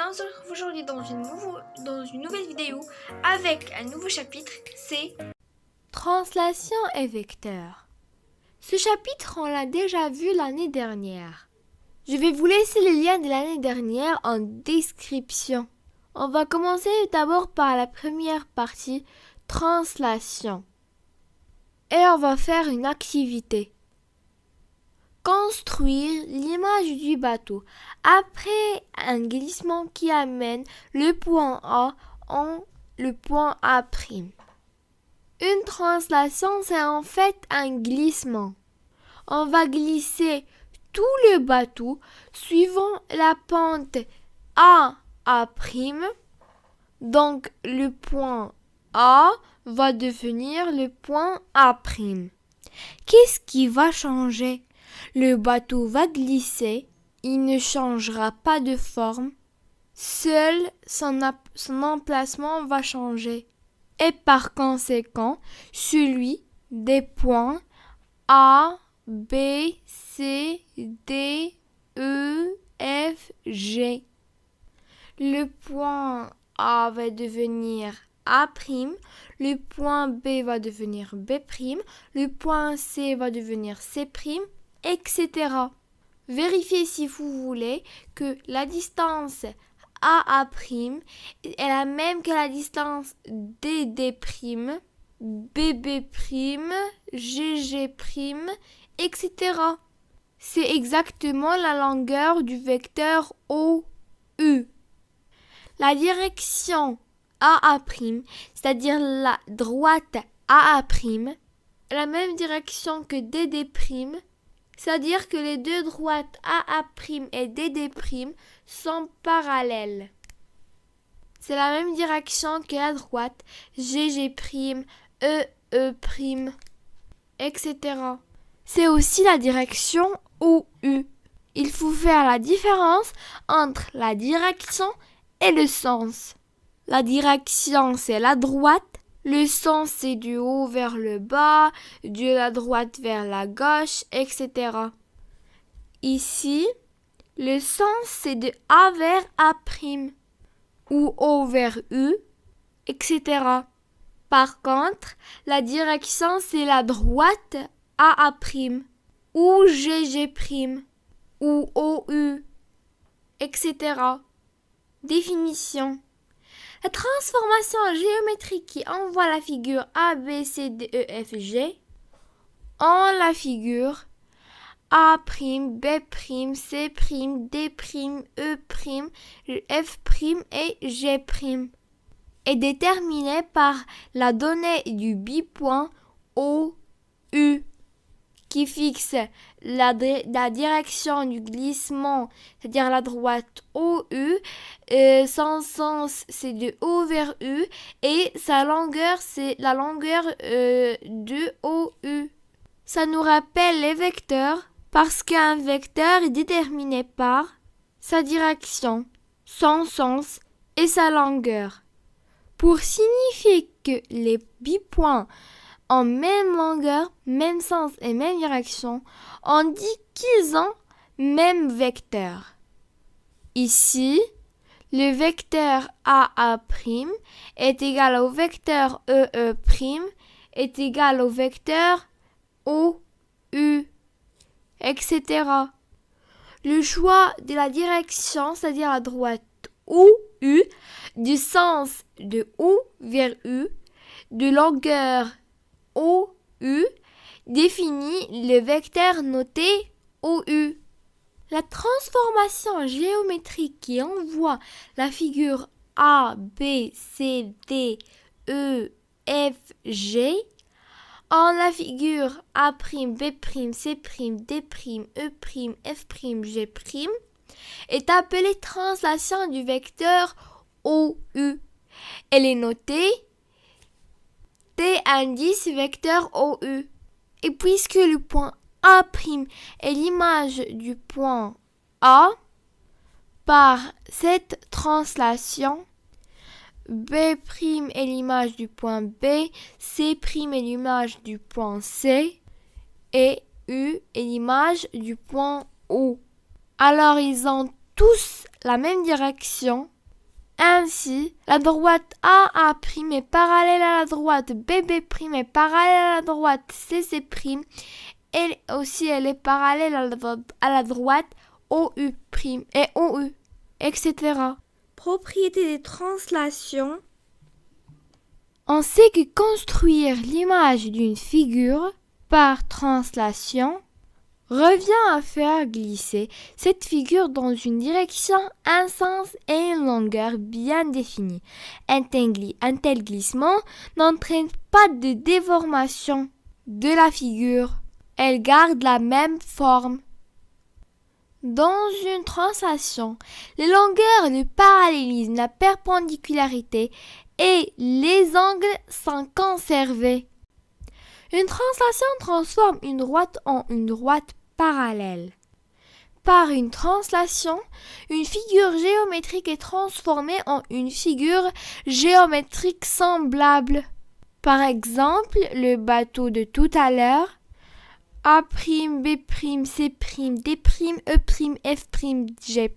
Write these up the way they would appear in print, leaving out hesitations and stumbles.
on se retrouve aujourd'hui dans une nouvelle vidéo avec un nouveau chapitre, c'est Translation et vecteurs. Ce chapitre, on l'a déjà vu l'année dernière. Je vais vous laisser les liens de l'année dernière en description. On va commencer d'abord par la première partie, translation. Et on va faire une activité. Construire l'image du bateau après un glissement qui amène le point A en le point A'. Une translation, c'est en fait un glissement. On va glisser tout le bateau suivant la pente A'. Donc le point A va devenir le point A'. Qu'est-ce qui va changer? Le bateau va glisser, il ne changera pas de forme, seul son emplacement va changer. Et par conséquent, celui des points A, B, C, D, E, F, G. Le point A va devenir A', le point B va devenir B', le point C va devenir C', etc. Vérifiez si vous voulez que la distance AA' est la même que la distance DD', BB', GG', etc. C'est exactement la longueur du vecteur OU. La direction AA', c'est-à-dire la droite AA', est la même direction que DD', c'est-à-dire que les deux droites AA' et DD' sont parallèles. C'est la même direction que la droite GG', EE', etc. C'est aussi la direction OU. Il faut faire la différence entre la direction et le sens. La direction, c'est la droite. Le sens, c'est du haut vers le bas, de la droite vers la gauche, etc. Ici, le sens, c'est de A vers A', ou O vers U, etc. Par contre, la direction, c'est la droite AA', ou GG', ou OU, etc. Définition. La transformation géométrique qui envoie la figure A, B, C, D, E, F, G en la figure A', B', C', D', E', F' et G' est déterminée par la donnée du bipoint OU qui fixe la direction du glissement, c'est-à-dire la droite OU, son sens c'est de O vers U et sa longueur c'est la longueur de OU. Ça nous rappelle les vecteurs parce qu'un vecteur est déterminé par sa direction, son sens et sa longueur. Pour signifier que les bipoints ont même longueur, même sens et même direction, on dit qu'ils ont même vecteur. Ici, le vecteur AA' est égal au vecteur EE' est égal au vecteur OU, etc. Le choix de la direction, c'est-à-dire la droite OU, du sens de O vers U, de longueur OU, définit le vecteur noté OU. La transformation géométrique qui envoie la figure A, B, C, D, E, F, G en la figure A', B', C', D', E', F', G' est appelée translation du vecteur OU. Elle est notée T indice vecteur OU. Et puisque le point A' est l'image du point A, par cette translation, B' est l'image du point B, C' est l'image du point C et U est l'image du point O. Alors ils ont tous la même direction, Ainsi, la droite AA' est parallèle à la droite BB' est parallèle à la droite CC', et aussi elle est parallèle à la droite OU' et OU, etc. Propriété des translations. On sait que construire l'image d'une figure par translation revient à faire glisser cette figure dans une direction, un sens et une longueur bien définis. Un tel glissement n'entraîne pas de déformation de la figure. Elle garde la même forme. Dans une translation, les longueurs, le parallélisme, la perpendicularité et les angles sont conservés. Une translation transforme une droite en une droite parallèle. Par une translation, une figure géométrique est transformée en une figure géométrique semblable. Par exemple, le bateau de tout à l'heure, A', B', C', D', E', F', G'.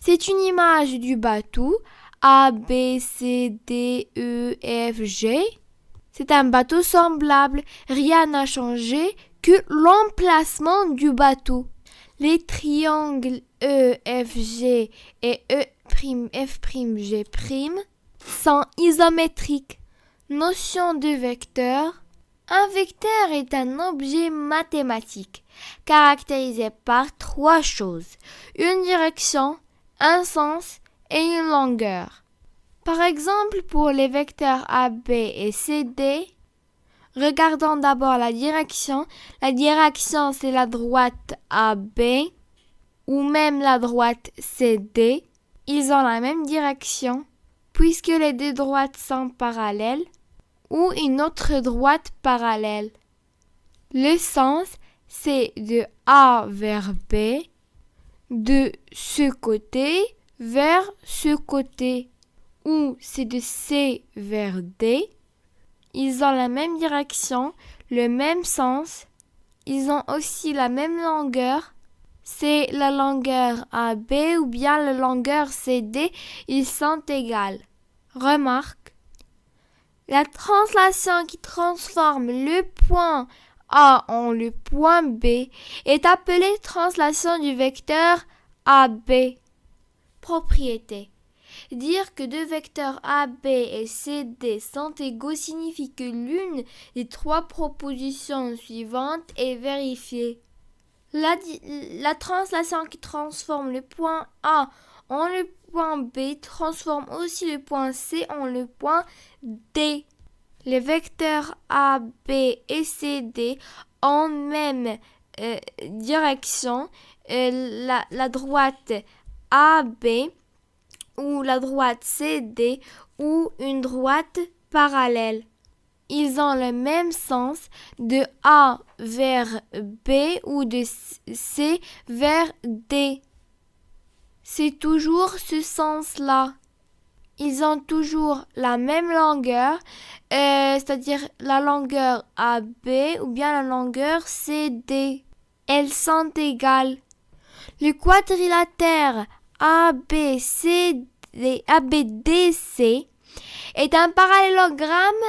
C'est une image du bateau A, B, C, D, E, F, G. C'est un bateau semblable. Rien n'a changé que l'emplacement du bateau. Les triangles E, F, G et E', F', G' sont isométriques. Notion de vecteur. Un vecteur est un objet mathématique caractérisé par trois choses: une direction, un sens et une longueur. Par exemple, pour les vecteurs AB et CD, regardons d'abord la direction. La direction, c'est la droite AB ou même la droite CD. Ils ont la même direction puisque les deux droites sont parallèles, ou une autre droite parallèle. Le sens, c'est de A vers B, de ce côté vers ce côté, ou c'est de C vers D. Ils ont la même direction, le même sens. Ils ont aussi la même longueur. C'est la longueur AB ou bien la longueur CD. Ils sont égales. Remarque, la translation qui transforme le point A en le point B est appelée translation du vecteur AB. Propriété. Dire que deux vecteurs AB et CD sont égaux signifie que l'une des trois propositions suivantes est vérifiée. La translation qui transforme le point A en le point B transforme aussi le point C en le point D. Les vecteurs AB et CD ont même direction. La droite AB ou la droite CD ou une droite parallèle. Ils ont le même sens de A vers B ou de C vers D. C'est toujours ce sens-là. Ils ont toujours la même longueur, c'est-à-dire la longueur AB ou bien la longueur CD. Elles sont égales. Le quadrilatère ABDC est un parallélogramme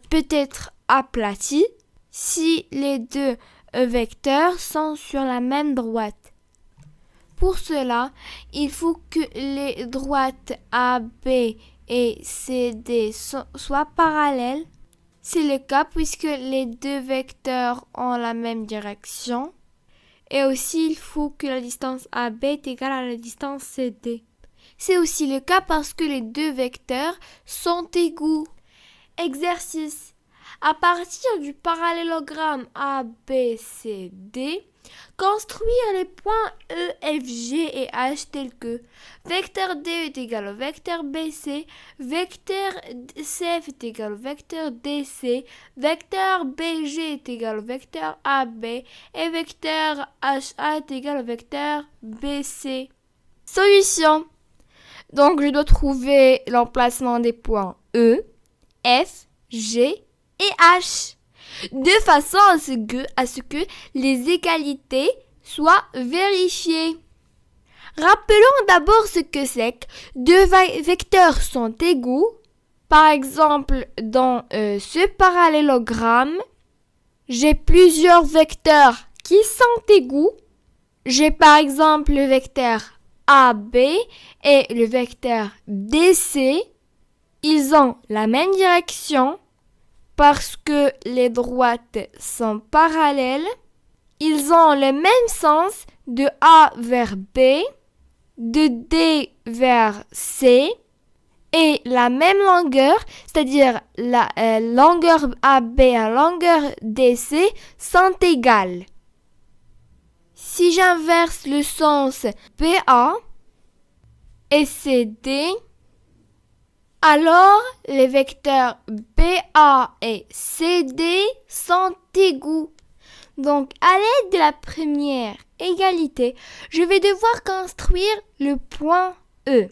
peut-être aplati si les deux vecteurs sont sur la même droite. Pour cela, il faut que les droites AB et CD soient parallèles. C'est le cas puisque les deux vecteurs ont la même direction. Et aussi, il faut que la distance AB est égale à la distance CD. C'est aussi le cas parce que les deux vecteurs sont égaux. Exercice. À partir du parallélogramme ABCD, construire les points E, F, G et H tels que vecteur D est égal au vecteur BC, vecteur CF est égal au vecteur DC, vecteur BG est égal au vecteur AB et vecteur HA est égal au vecteur BC. Solution. Donc je dois trouver l'emplacement des points E, F, G et H, de façon à ce que les égalités soient vérifiées. Rappelons d'abord ce que c'est que deux vecteurs sont égaux. Par exemple, dans ce parallélogramme, j'ai plusieurs vecteurs qui sont égaux. J'ai par exemple le vecteur AB et le vecteur DC. Ils ont la même direction parce que les droites sont parallèles. Ils ont le même sens de A vers B, de D vers C et la même longueur, c'est-à-dire la longueur AB et la longueur DC sont égales. Si j'inverse le sens BA et CD, alors les vecteurs BA et CD sont égaux. Donc, à l'aide de la première égalité, je vais devoir construire le point E.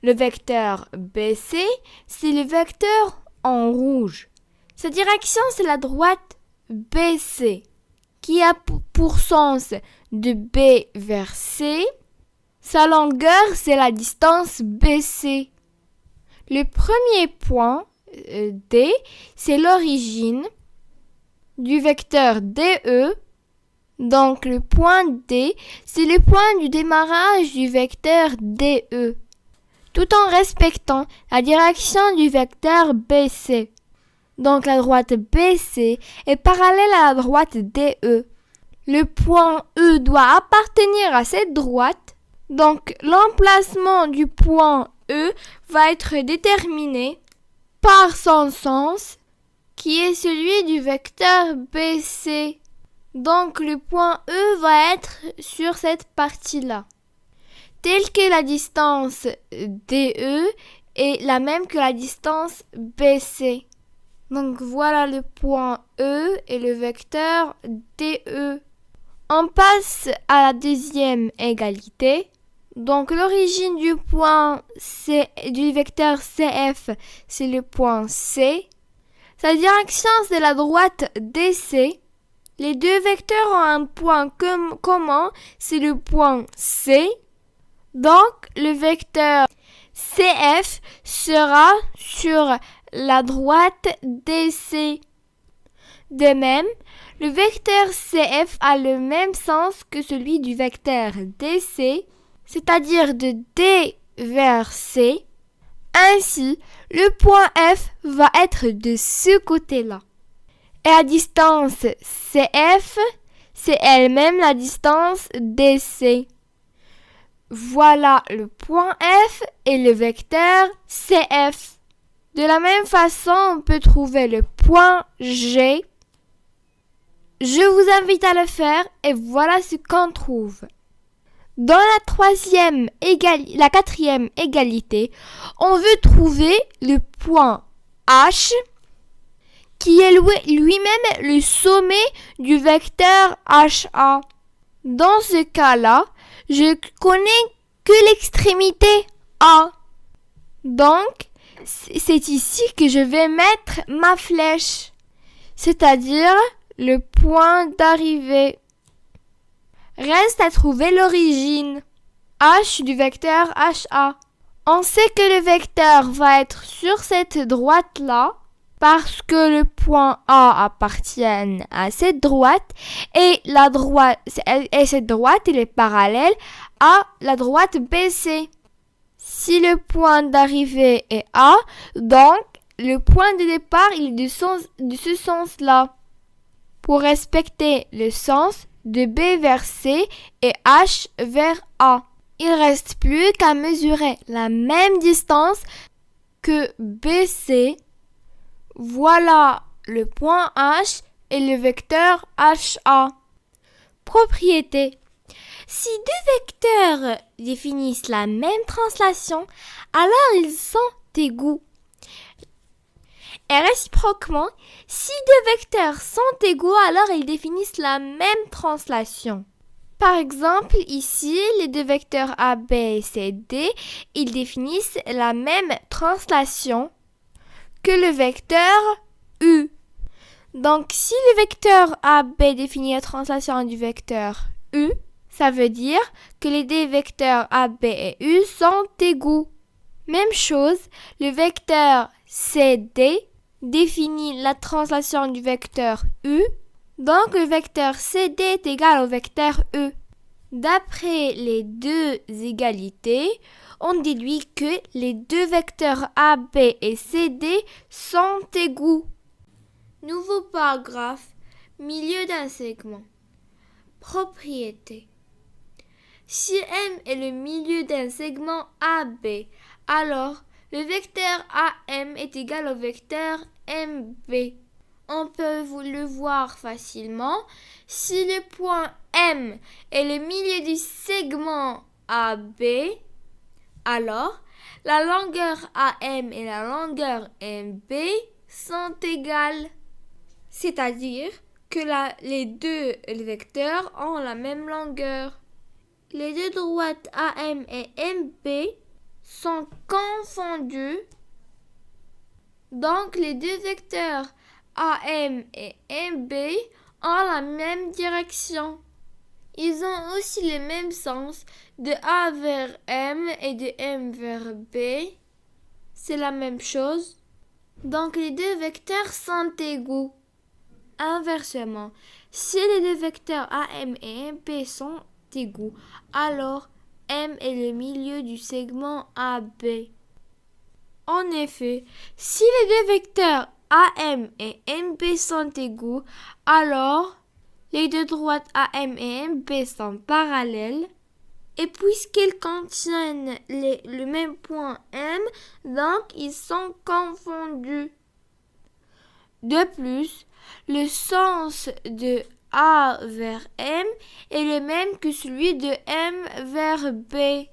Le vecteur BC, c'est le vecteur en rouge. Sa direction, c'est la droite BC, qui a pour sens de B vers C. Sa longueur, c'est la distance BC. Le premier point, D, c'est l'origine du vecteur DE. Donc le point D, c'est le point du démarrage du vecteur DE, tout en respectant la direction du vecteur BC. Donc la droite BC est parallèle à la droite DE. Le point E doit appartenir à cette droite. Donc l'emplacement du point E va être déterminé par son sens, qui est celui du vecteur BC. Donc le point E va être sur cette partie-là. Telle que la distance DE est la même que la distance BC. Donc voilà le point E et le vecteur DE. On passe à la deuxième égalité. Donc l'origine du point C, du vecteur CF, c'est le point C. Sa direction, c'est la droite DC. Les deux vecteurs ont un point commun, c'est le point C. Donc le vecteur CF sera sur la droite DC. De même, le vecteur CF a le même sens que celui du vecteur DC, c'est-à-dire de D vers C. Ainsi, le point F va être de ce côté-là. Et la distance CF, c'est elle-même la distance DC. Voilà le point F et le vecteur CF. De la même façon, on peut trouver le point G. Je vous invite à le faire et voilà ce qu'on trouve. Dans la quatrième égalité, on veut trouver le point H qui est lui-même le sommet du vecteur HA. Dans ce cas-là, je connais que l'extrémité A. Donc, c'est ici que je vais mettre ma flèche, c'est-à-dire le point d'arrivée. Reste à trouver l'origine, H du vecteur HA. On sait que le vecteur va être sur cette droite-là, parce que le point A appartient à cette droite et cette droite elle est parallèle à la droite BC. Si le point d'arrivée est A, donc le point de départ il est de ce sens-là. Pour respecter le sens de B vers C et H vers A, il ne reste plus qu'à mesurer la même distance que BC. Voilà le point H et le vecteur HA. Propriété. Si deux vecteurs définissent la même translation, alors ils sont égaux. Et réciproquement, si deux vecteurs sont égaux, alors ils définissent la même translation. Par exemple, ici, les deux vecteurs AB et CD, ils définissent la même translation que le vecteur U. Donc, si le vecteur AB définit la translation du vecteur U, Ça veut dire que les deux vecteurs A, B et U sont égaux. Même chose, le vecteur CD définit la translation du vecteur U. Donc le vecteur CD est égal au vecteur E. D'après les deux égalités, on déduit que les deux vecteurs A, B et CD sont égaux. Nouveau paragraphe, milieu d'un segment. Propriété. Si M est le milieu d'un segment AB, alors le vecteur AM est égal au vecteur MB. On peut le voir facilement. Si le point M est le milieu du segment AB, alors la longueur AM et la longueur MB sont égales. C'est-à-dire que les deux vecteurs ont la même longueur. Les deux droites AM et MB sont confondues. Donc les deux vecteurs AM et MB ont la même direction. Ils ont aussi le même sens de A vers M et de M vers B. C'est la même chose. Donc les deux vecteurs sont égaux. Inversement, si les deux vecteurs AM et MB sont égaux, alors M est le milieu du segment AB. En effet, si les deux vecteurs AM et MB sont égaux, alors les deux droites AM et MB sont parallèles. Et puisqu'ils contiennent le même point M, donc ils sont confondus. De plus, le sens de A vers M est le même que celui de M vers B.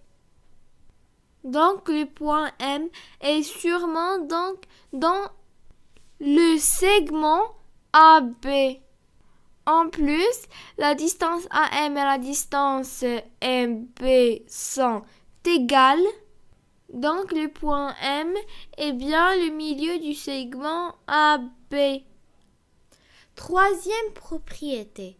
Donc le point M est sûrement donc dans le segment AB. En plus, la distance AM et la distance MB sont égales. Donc le point M est bien le milieu du segment AB. Troisième propriété.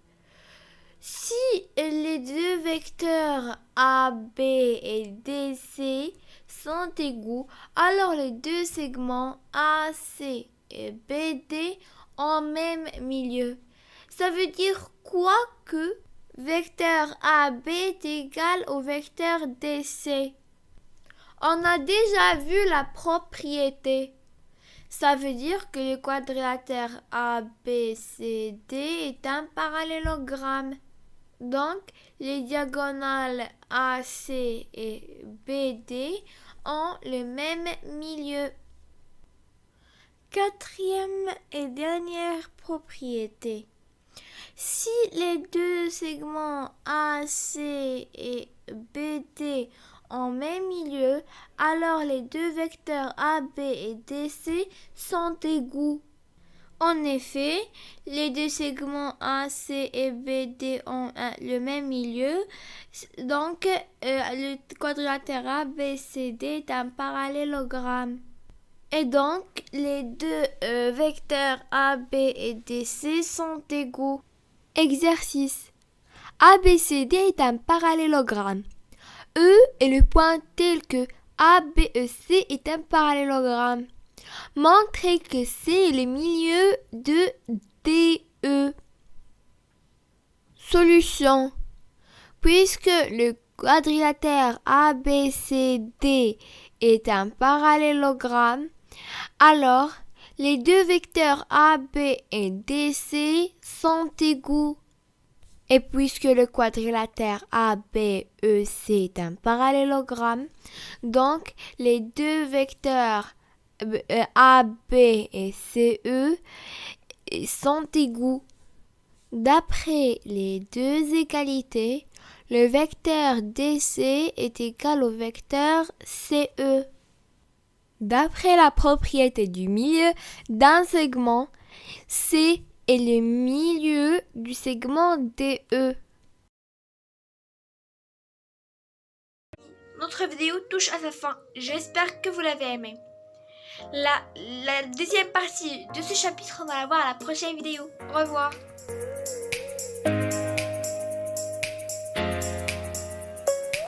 Si les deux vecteurs AB et DC sont égaux, alors les deux segments AC et BD ont même milieu. Ça veut dire quoi que vecteur AB est égal au vecteur DC? On a déjà vu la propriété. Ça veut dire que le quadrilatère ABCD est un parallélogramme. Donc, les diagonales AC et BD ont le même milieu. Quatrième et dernière propriété. Si les deux segments AC et BD ont même milieu, alors les deux vecteurs AB et DC sont égaux. En effet, les deux segments AC et BD ont le même milieu, donc le quadrilatère ABCD est un parallélogramme. Et donc, les deux vecteurs AB et DC sont égaux. Exercice. ABCD est un parallélogramme. E est le point tel que ABC est un parallélogramme. Montrez que C est le milieu de DE. Solution. Puisque le quadrilatère ABCD est un parallélogramme, alors les deux vecteurs AB et DC sont égaux. Et puisque le quadrilatère ABEC est un parallélogramme, donc les deux vecteurs AB et CE sont égaux. D'après les deux égalités, le vecteur DC est égal au vecteur CE. D'après la propriété du milieu d'un segment, C est le milieu du segment DE. Notre vidéo touche à sa fin. J'espère que vous l'avez aimé. La deuxième partie de ce chapitre, on va la voir à la prochaine vidéo. Au revoir.